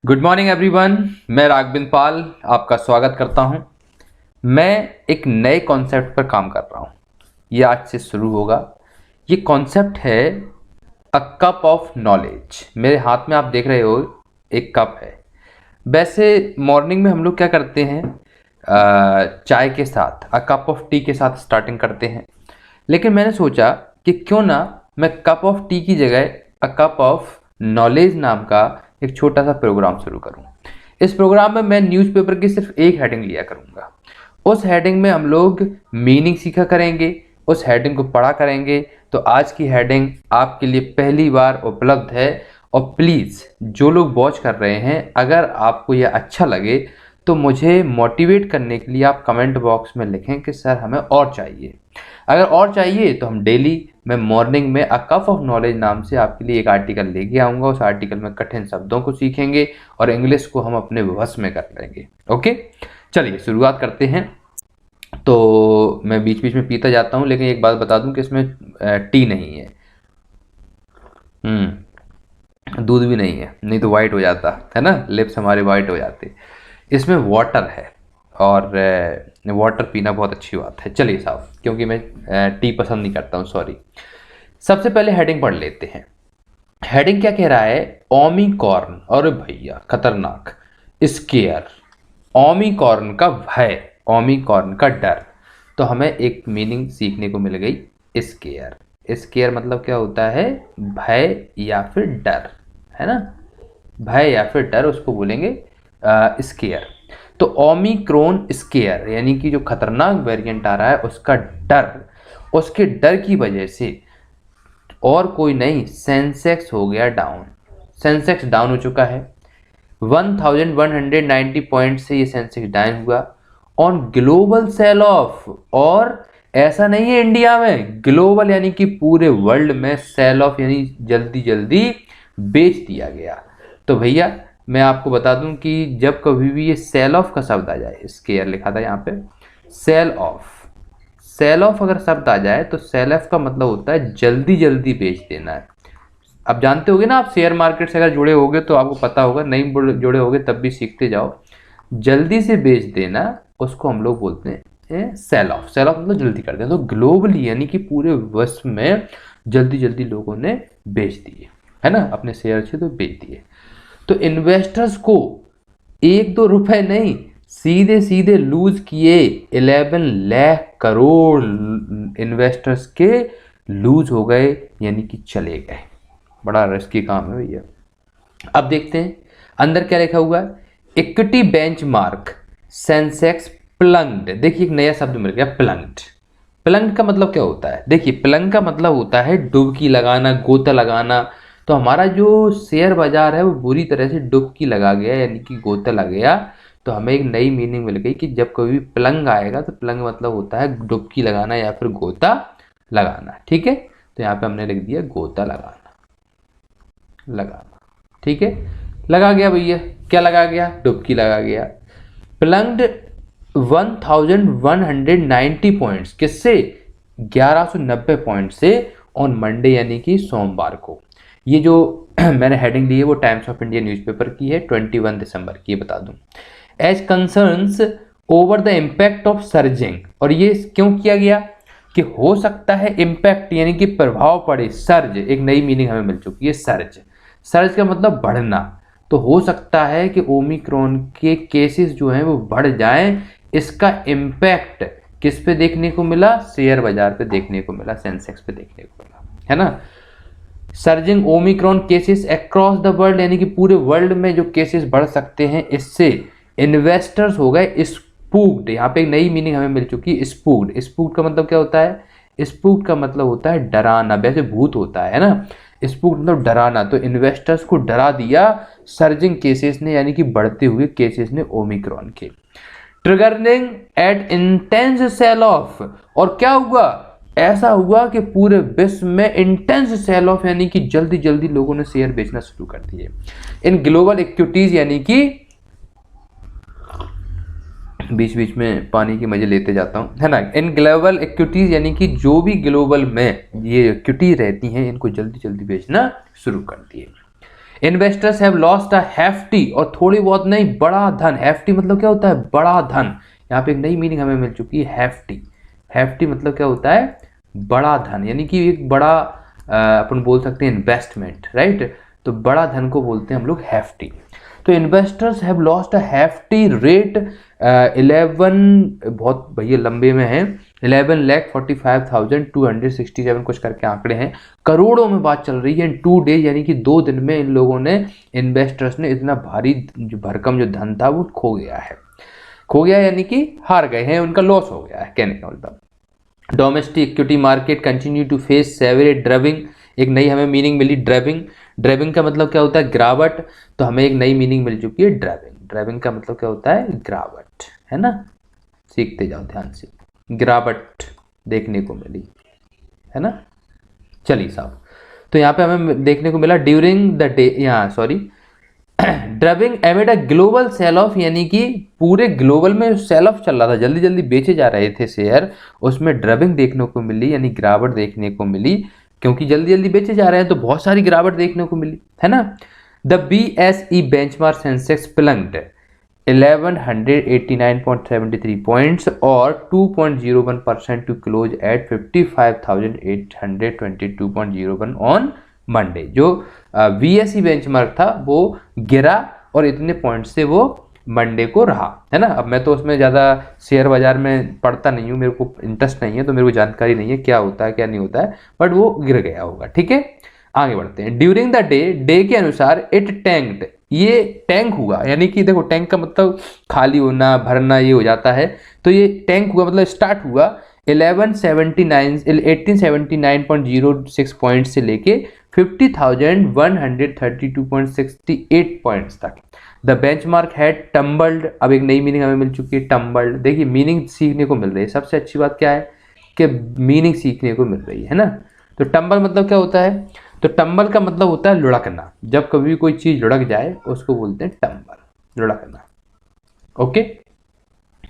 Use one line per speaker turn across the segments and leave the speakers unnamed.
Good morning everyone. मैं राघविंद्र पाल आपका स्वागत करता हूं। मैं एक नए कॉन्सेप्ट पर काम कर रहा हूं। ये आज से शुरू होगा। ये कॉन्सेप्ट है अ कप ऑफ नॉलेज। मेरे हाथ में आप देख रहे हो एक कप है। वैसे मॉर्निंग में हम लोग क्या करते हैं, चाय के साथ अ कप ऑफ टी के साथ स्टार्टिंग करते हैं। लेकिन मैंने सोचा कि क्यों ना मैं कप ऑफ टी की जगह अ कप ऑफ नॉलेज नाम का एक छोटा सा प्रोग्राम शुरू करूं। इस प्रोग्राम में मैं न्यूज़पेपर की सिर्फ एक हेडिंग लिया करूंगा। उस हेडिंग में हम लोग मीनिंग सीखा करेंगे, उस हेडिंग को पढ़ा करेंगे। तो आज की हेडिंग आपके लिए पहली बार उपलब्ध है। और प्लीज़ जो लोग वॉच कर रहे हैं, अगर आपको यह अच्छा लगे तो मुझे मोटिवेट करने के लिए आप कमेंट बॉक्स में लिखें कि सर हमें और चाहिए। अगर और चाहिए तो हम डेली मैं मॉर्निंग में अ कप ऑफ नॉलेज नाम से आपके लिए एक आर्टिकल लेके आऊँगा। उस आर्टिकल में कठिन शब्दों को सीखेंगे और इंग्लिश को हम अपने वश में कर लेंगे। ओके, चलिए शुरुआत करते हैं। तो मैं बीच बीच में पीता जाता हूँ, लेकिन एक बात बता दूं कि इसमें टी नहीं है, दूध भी नहीं है, नहीं तो वाइट हो जाता है ना, लिप्स हमारे वाइट हो जाते। इसमें वाटर है और वाटर पीना बहुत अच्छी बात है। चलिए साहब, क्योंकि मैं टी पसंद नहीं करता हूँ, सॉरी। सबसे पहले हेडिंग पढ़ लेते हैं। हेडिंग क्या कह रहा है? ओमिक्रॉन। और भैया खतरनाक। स्केयर, ओमिक्रॉन का भय, ओमिक्रॉन का डर। तो हमें एक मीनिंग सीखने को मिल गई, स्केयर। स्केयर मतलब क्या होता है? भय या फिर डर, है ना। भय या फिर डर, उसको बोलेंगे स्केयर। तो ओमिक्रॉन स्केयर यानी कि जो खतरनाक वेरिएंट आ रहा है उसका डर, उसके डर की वजह से और कोई नहीं, सेंसेक्स हो गया डाउन। सेंसेक्स डाउन हो चुका है 1190 पॉइंट से ये सेंसेक्स डाउन हुआ ऑन ग्लोबल सेल ऑफ। और ऐसा नहीं है इंडिया में, ग्लोबल यानी कि पूरे वर्ल्ड में सेल ऑफ यानी जल्दी जल्दी बेच दिया गया। तो भैया मैं आपको बता दूं कि जब कभी भी ये सेल ऑफ का शब्द आ जाए, स्केयर लिखा था यहाँ पे, सेल ऑफ, सेल ऑफ अगर शब्द आ जाए तो सेल ऑफ का मतलब होता है जल्दी जल्दी बेच देना है। अब जानते होगे ना, आप शेयर मार्केट से अगर जुड़े होगे तो आपको पता होगा, नहीं जुड़े होगे तब भी सीखते जाओ। जल्दी से बेच देना उसको हम लोग बोलते हैं सेल ऑफ। सेल ऑफ मतलब जल्दी कर देना। तो ग्लोबली यानी कि पूरे विश्व में जल्दी जल्दी लोगों ने बेच दिए, है ना, अपने शेयर से तो बेच दिए। तो इन्वेस्टर्स को 1-2 रुपए नहीं, सीधे सीधे लूज किए 11 लाख करोड़ इन्वेस्टर्स के लूज हो गए, यानी कि चले गए। बड़ा रिस्की काम है भैया। अब देखते हैं अंदर क्या लिखा हुआ है। Equity benchmark Sensex plunged. देखिए एक नया शब्द मिल गया, प्लंग्ड। प्लंग का मतलब क्या होता है? देखिए प्लंग का मतलब होता है डुबकी लगाना, गोता लगाना। तो हमारा जो शेयर बाजार है वो बुरी तरह से डुबकी लगा गया, यानी कि गोता लग गया। तो हमें एक नई मीनिंग मिल गई कि जब कभी भी प्लंग आएगा तो प्लंग मतलब होता है डुबकी लगाना या फिर गोता लगाना। ठीक है, तो यहाँ पे हमने लिख दिया गोता लगाना, लगाना। ठीक है, लगा गया भैया। क्या लगा गया? डुबकी लगा गया। प्लंग्ड 1190 पॉइंट्स, किससे? 1190 पॉइंट से ऑन मंडे यानी कि सोमवार को। ये जो मैंने हेडिंग ली है वो टाइम्स ऑफ इंडिया न्यूज़पेपर की है, 21 दिसंबर की, बता दूं। As concerns over the impact of surging. और ये क्यों किया गया कि हो सकता है इम्पैक्ट यानी कि प्रभाव पड़े। सर्ज एक नई मीनिंग हमें मिल चुकी है, सर्ज। सर्ज का मतलब बढ़ना। तो हो सकता है कि ओमिक्रॉन के केसेस जो हैं वो बढ़ जाएं। इसका इम्पैक्ट किस पे देखने को मिला? शेयर बाजार पे देखने को मिला, सेंसेक्स पे देखने को मिला, है ना। Surging Omicron cases across the world, यानी कि पूरे वर्ल्ड में जो केसेस बढ़ सकते हैं, इससे इन्वेस्टर्स हो गए स्पूक्ड। यहाँ पे एक नई मीनिंग हमें मिल चुकी है, स्पूक्ड। स्पूक्ड का मतलब क्या होता है? स्पूक्ड का मतलब होता है डराना, वैसे भूत होता है ना। स्पूक्ड मतलब डराना। तो इन्वेस्टर्स को डरा दिया सर्जिंग केसेस ने, यानी कि बढ़ते हुए केसेस ने ओमिक्रॉन के। Triggering at intense sell off. और क्या हुआ? ऐसा हुआ कि पूरे विश्व में इंटेंस सेल ऑफ, यानी कि जल्दी जल्दी लोगों ने शेयर बेचना शुरू कर दिए। इन ग्लोबल इक्विटीज, यानी कि बीच बीच में पानी की मजे लेते जाता हूं, है ना। इन ग्लोबल इक्विटीज यानी कि जो भी ग्लोबल में ये इक्विटी रहती हैं, इनको जल्दी जल्दी बेचना शुरू कर दिए। Investors have lost a hefty, और थोड़ी बहुत नहीं बड़ा धन, हेफ्टी मतलब क्या होता है, बड़ा धन। यहाँ पे एक नई मीनिंग हमें मिल चुकी है, हेफ्टी। हेफ्टी मतलब क्या होता है, बड़ा धन, यानी कि एक बड़ा अपन बोल सकते हैं इन्वेस्टमेंट, राइट। तो बड़ा धन को बोलते हैं हम लोग हेफ्टी। तो investors have lost a hefty rate 11, बहुत भैया लंबे में है, 11,45,267 कुछ करके आंकड़े हैं, करोड़ों में बात चल रही है इन 2 डेज, यानी कि 2 दिन में इन लोगों ने, इन्वेस्टर्स ने इतना भारी जो भरकम जो धन था वो खो गया है। खो गया यानी कि हार गए हैं, उनका लॉस हो गया है, कहने का मतलब। Domestic equity market continue to face severe drubbing, एक नई हमें मीनिंग मिली, ड्रबिंग। ड्रबिंग का मतलब क्या होता है, गिरावट। तो हमें एक नई मीनिंग मिल चुकी है, ड्रबिंग। ड्रबिंग का मतलब क्या होता है, गिरावट, है ना, सीखते जाओ ध्यान से। गिरावट देखने को मिली, है ना। चलिए साहब, तो यहाँ पे हमें देखने को मिला ड्यूरिंग द डे, यहाँ sorry, drubbing amid a global sell off, यानी कि पूरे ग्लोबल में सेल ऑफ चल रहा था, जल्दी जल्दी बेचे जा रहे थे शेयर, उसमें ड्रबिंग देखने को मिली, यानी गिरावट देखने को मिली, क्योंकि जल्दी जल्दी बेचे जा रहे हैं तो बहुत सारी गिरावट देखने को मिली, है ना। The BSE benchmark Sensex plunged 1189.73 points और 2.01% to close at 55,822.01 on Monday. जो BSE बेंचमार्क था वो गिरा और इतने पॉइंट से वो मंडे को रहा, है ना। अब मैं तो उसमें ज़्यादा शेयर बाजार में पढ़ता नहीं हूँ, मेरे को इंटरेस्ट नहीं है, तो मेरे को जानकारी नहीं है क्या होता है क्या नहीं होता है, बट वो गिर गया होगा, ठीक है। आगे बढ़ते हैं। ड्यूरिंग द डे, डे के अनुसार इट टैंक्ड, ये टैंक हुआ, यानी कि देखो टैंक का मतलब खाली होना, भरना, ये हो जाता है, तो ये टैंक हुआ मतलब स्टार्ट हुआ 1879.06 पॉइंट से लेके 50,132.68 पॉइंट्स तक। द बेंचमार्क हैड टम्बल्ड, अब एक नई मीनिंग हमें मिल चुकी है, टम्बल्ड। देखिए मीनिंग सीखने को मिल रही है, सबसे अच्छी बात क्या है कि मीनिंग सीखने को मिल रही है ना। तो टम्बल मतलब क्या होता है, तो टम्बल का मतलब होता है लुढ़कना, जब कभी कोई चीज लुढ़क जाए उसको बोलते हैं टम्बल, लुढ़कना। ओके,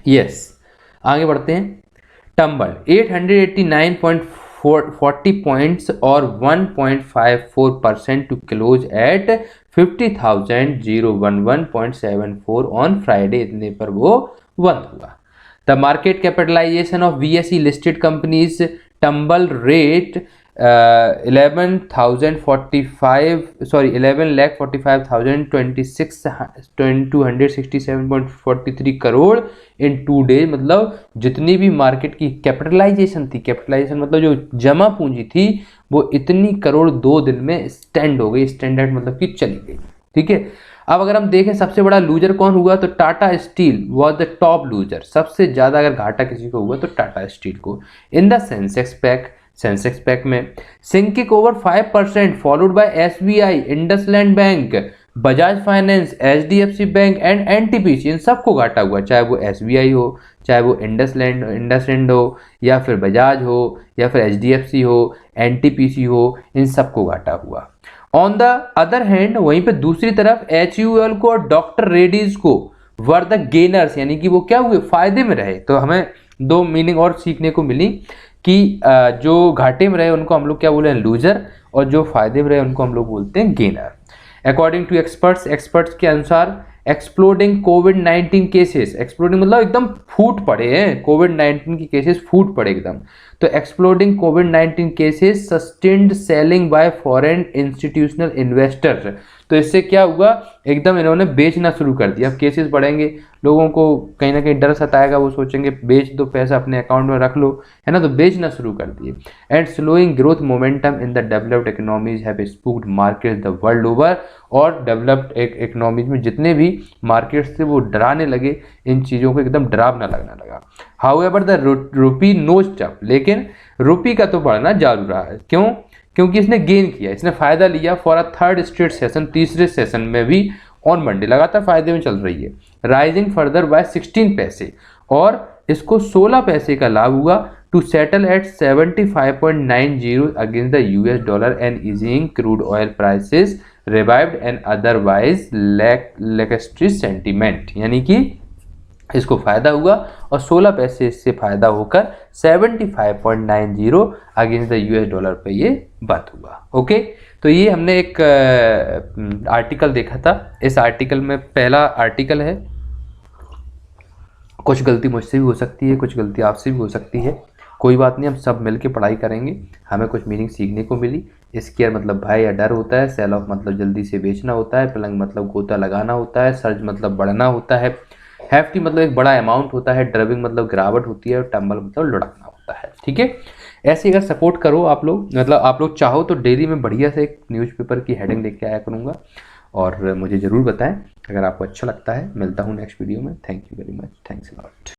यस, आगे बढ़ते हैं। टम्बल 889.40 पॉइंट्स और 1.54% to close at 50,011.74 on Friday, इतने पर वो बंद हुआ। The market capitalisation of BSE listed companies tumble rate 11,45,267.43 crore in 2 days. मतलब जितनी भी मार्केट की कैपिटलाइजेशन थी, कैपिटलाइजेशन मतलब जो जमा पूंजी थी, वो इतनी करोड़ 2 दिन में स्टैंड हो गई, स्टैंडर्ड मतलब कि चली गई, ठीक है। अब अगर हम देखें सबसे बड़ा लूजर कौन हुआ, तो Tata steel was the top loser. सबसे ज्यादा अगर घाटा किसी को हुआ तो टाटा स्टील को। इन द सेंसेक्स पैक में sinking over 5%, followed by SBI, IndusInd Bank, Bajaj Finance, HDFC Bank and NTPC, इन सबको घाटा हुआ, चाहे वो SBI हो, चाहे वो इंडसलैंड हो, या फिर बजाज हो, या फिर HDFC हो, NTPC हो, इन सबको घाटा हुआ। ऑन द अदर हैंड, वहीं पे दूसरी तरफ HUL को और डॉक्टर रेड्डीज को वर द गेनर्स, यानी कि वो क्या हुए, फायदे में रहे। तो हमें 2 मीनिंग और सीखने को मिली कि जो घाटे में रहे उनको हम लोग क्या बोले हैं, लूजर, और जो फायदे में रहे उनको हम लोग बोलते हैं गेनर। अकॉर्डिंग टू एक्सपर्ट्स के अनुसार एक्सप्लोडिंग कोविड-19 केसेस, एक्सप्लोडिंग मतलब एकदम फूट पड़े हैं, कोविड-19 के केसेस फूट पड़े एकदम। तो एक्सप्लोडिंग कोविड-19 cases sustained selling bye foreign institutional investors. तो इससे क्या हुआ, एकदम इन्होंने बेचना शुरू कर दिया। अब केसेस बढ़ेंगे, लोगों को कहीं ना कहीं डर सताएगा, वो सोचेंगे बेच दो, पैसा अपने अकाउंट में रख लो, है ना, तो बेचना शुरू कर दिए। And slowing growth momentum in the developed economies have spooked market the world over, और डेवलप्ड इकोनॉमीज में जितने भी मार्केट्स थे वो डराने लगे, इन चीज़ों को एकदम डरावना लगने लगा। However the rupee nosed up, लेकिन रुपी का तो बढ़ना जारी रहा है। क्यों? क्योंकि इसने गेन किया, इसने फायदा लिया for a third straight session, तीसरे सेशन में भी ऑन मंडे लगातार फायदे में चल रही है। राइजिंग फर्दर बाय 16 पैसे, और इसको 16 पैसे का लाभ हुआ to settle at 75.90 against the US dollar and easing crude oil prices revived and otherwise lacklustre sentiment, यानी कि इसको फ़ायदा हुआ और 16 पैसे इससे फ़ायदा होकर 75.90 अगेंस्ट द यूएस डॉलर पे ये बंद हुआ। ओके, तो ये हमने एक आर्टिकल देखा था। इस आर्टिकल में पहला आर्टिकल है, कुछ गलती मुझसे भी हो सकती है, कुछ गलती आपसे भी हो सकती है, कोई बात नहीं, हम सब मिलके पढ़ाई करेंगे। हमें कुछ मीनिंग सीखने को मिली। स्केयर मतलब भय या डर होता है, सेल ऑफ मतलब जल्दी से बेचना होता है, प्लंग मतलब गोता लगाना होता है, सर्ज मतलब बढ़ना होता है, हैफ्टी मतलब एक बड़ा अमाउंट होता है, ड्रबिंग मतलब गिरावट होती है और टम्बल मतलब लुढ़कना होता है। ठीक है, ऐसे अगर सपोर्ट करो आप लोग, मतलब आप लोग चाहो तो डेली में बढ़िया से एक न्यूज़पेपर की हेडिंग लेके आया करूँगा और मुझे ज़रूर बताएं अगर आपको अच्छा लगता है। मिलता हूँ नेक्स्ट वीडियो में। Thank you very much, thanks a lot.